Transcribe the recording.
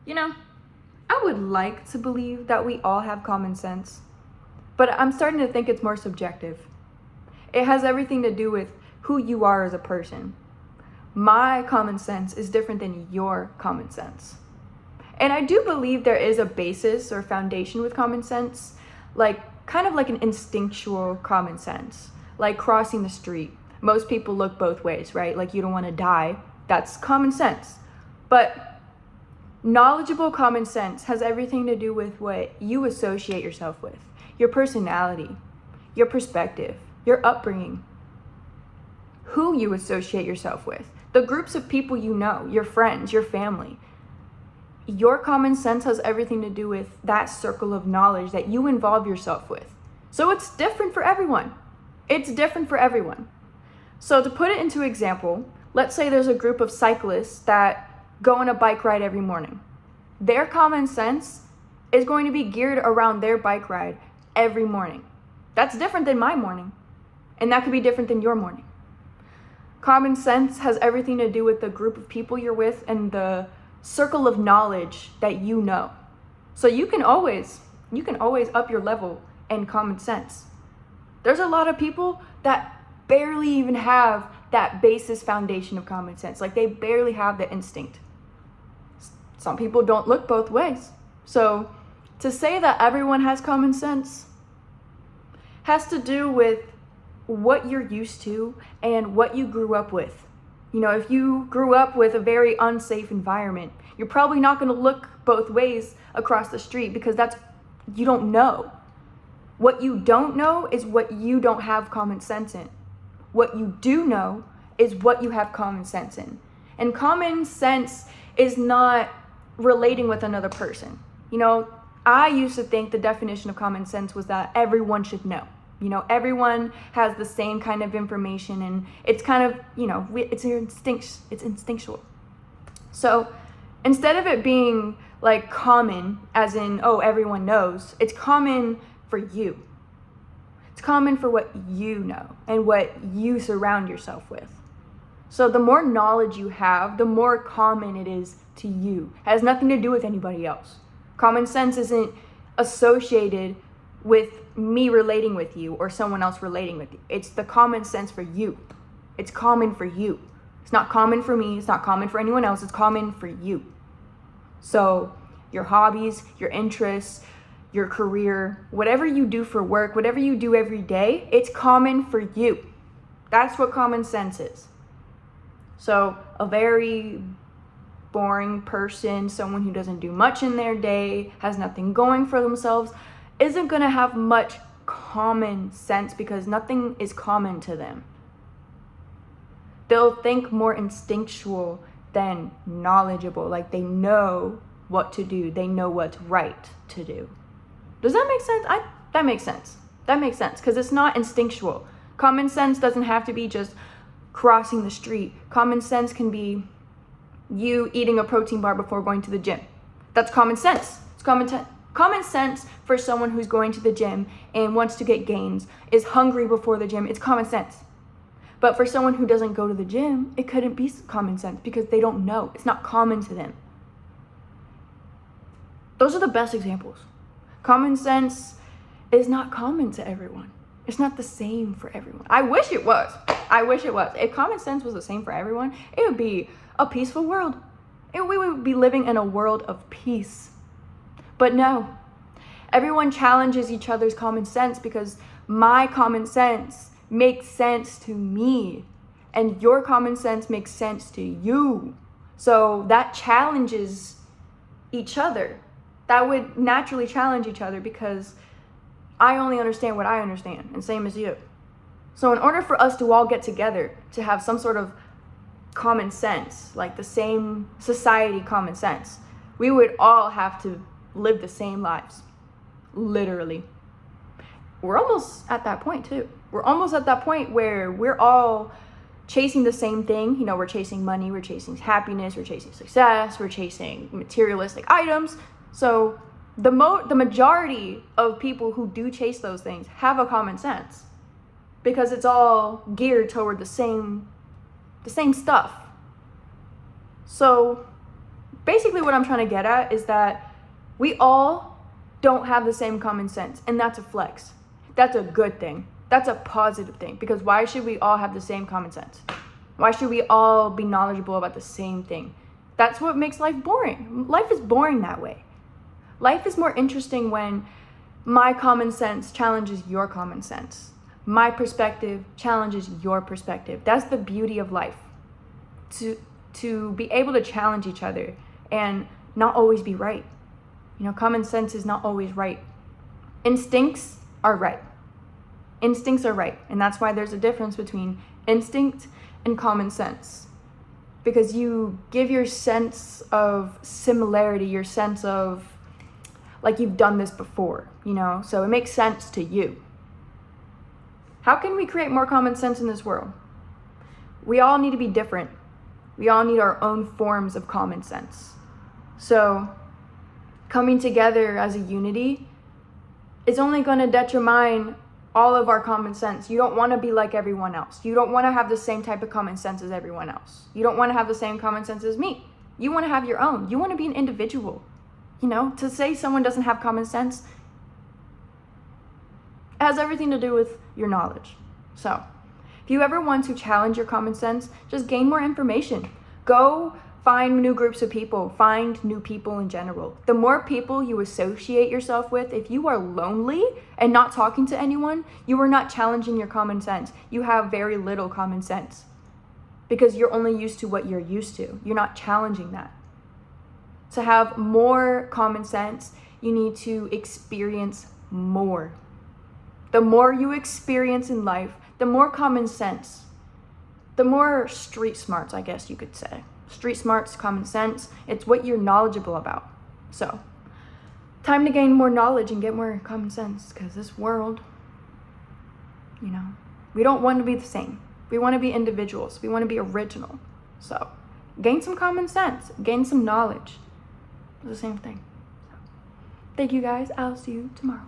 You know, I would like to believe that we all have common sense, but I'm starting to think it's more subjective. It has everything to do with who you are as a person. My common sense is different than your common sense. And I do believe there is a basis or foundation with common sense, like kind of like an instinctual common sense, like crossing the street. Most people look both ways, right? Like you don't want to die. That's common sense. But knowledgeable common sense has everything to do with what you associate yourself with, your personality, your perspective, your upbringing, who you associate yourself with, the groups of people you know, your friends, your family. Your common sense has everything to do with that circle of knowledge that you involve yourself with. So it's different for everyone. It's different for everyone. So to put it into example, let's say there's a group of cyclists that go on a bike ride every morning. Their common sense is going to be geared around their bike ride every morning. That's different than my morning. And that could be different than your morning. Common sense has everything to do with the group of people you're with and the circle of knowledge that you know. So you can always up your level in common sense. There's a lot of people that barely even have that basis foundation of common sense. Like they barely have the instinct. Some people don't look both ways. So to say that everyone has common sense has to do with what you're used to and what you grew up with. You know, if you grew up with a very unsafe environment, you're probably not going to look both ways across the street because you don't know. What you don't know is what you don't have common sense in. What you do know is what you have common sense in. And common sense is not relating with another person. You know, I used to think the definition of common sense was that everyone should know. You know, everyone has the same kind of information and it's kind of, you know, it's instinctual. So instead of it being like common, as in, oh, everyone knows, it's common for you. It's common for what you know and what you surround yourself with. So the more knowledge you have, the more common it is to you. It has nothing to do with anybody else. Common sense isn't associated with me relating with you or someone else relating with you. It's the common sense for you. It's common for you. It's not common for me. It's not common for anyone else. It's common for you. So your hobbies, your interests, your career, whatever you do for work, whatever you do every day, it's common for you. That's what common sense is. So a very boring person, someone who doesn't do much in their day, has nothing going for themselves, isn't going to have much common sense because nothing is common to them. They'll think more instinctual than knowledgeable, like they know what to do, they know what's right to do. Does that make sense? That makes sense. That makes sense because it's not instinctual. Common sense doesn't have to be just crossing the street. Common sense can be you eating a protein bar before going to the gym. That's common sense. It's common sense for someone who's going to the gym and wants to get gains, is hungry before the gym. It's common sense. But for someone who doesn't go to the gym, it couldn't be common sense because they don't know. It's not common to them. Those are the best examples. Common sense is not common to everyone. It's not the same for everyone. I wish it was. If common sense was the same for everyone, it would be a peaceful world. We would be living in a world of peace. But no, everyone challenges each other's common sense because my common sense makes sense to me and your common sense makes sense to you. So that challenges each other. That would naturally challenge each other because I only understand what I understand, and same as you. So in order for us to all get together, to have some sort of common sense, like the same society common sense, we would all have to live the same lives, literally. We're almost at that point too. We're almost at that point where we're all chasing the same thing. You know, we're chasing money, we're chasing happiness, we're chasing success, we're chasing materialistic items. So the majority of people who do chase those things have a common sense because it's all geared toward the same stuff. So basically what I'm trying to get at is that we all don't have the same common sense, and that's a flex. That's a good thing. That's a positive thing, because why should we all have the same common sense? Why should we all be knowledgeable about the same thing? That's what makes life boring. Life is boring that way. Life is more interesting when my common sense challenges your common sense. My perspective challenges your perspective. That's the beauty of life. To be able to challenge each other and not always be right. You know, common sense is not always right. Instincts are right. Instincts are right. And that's why there's a difference between instinct and common sense. Because you give your sense of similarity, your sense of like you've done this before, you know? So it makes sense to you. How can we create more common sense in this world? We all need to be different. We all need our own forms of common sense. So coming together as a unity is only going to determine all of our common sense. You don't want to be like everyone else. You don't want to have the same type of common sense as everyone else. You don't want to have the same common sense as me. You want to have your own. You want to be an individual. You know, to say someone doesn't have common sense has everything to do with your knowledge. So if you ever want to challenge your common sense, just gain more information. Go find new groups of people. Find new people in general. The more people you associate yourself with, if you are lonely and not talking to anyone, you are not challenging your common sense. You have very little common sense because you're only used to what you're used to. You're not challenging that. To have more common sense, you need to experience more. The more you experience in life, the more common sense, the more street smarts, I guess you could say. Street smarts, common sense, it's what you're knowledgeable about. So, time to gain more knowledge and get more common sense, because this world, you know, we don't want to be the same. We want to be individuals. We want to be original. So, gain some common sense, gain some knowledge. It's the same thing. Thank you guys. I'll see you tomorrow.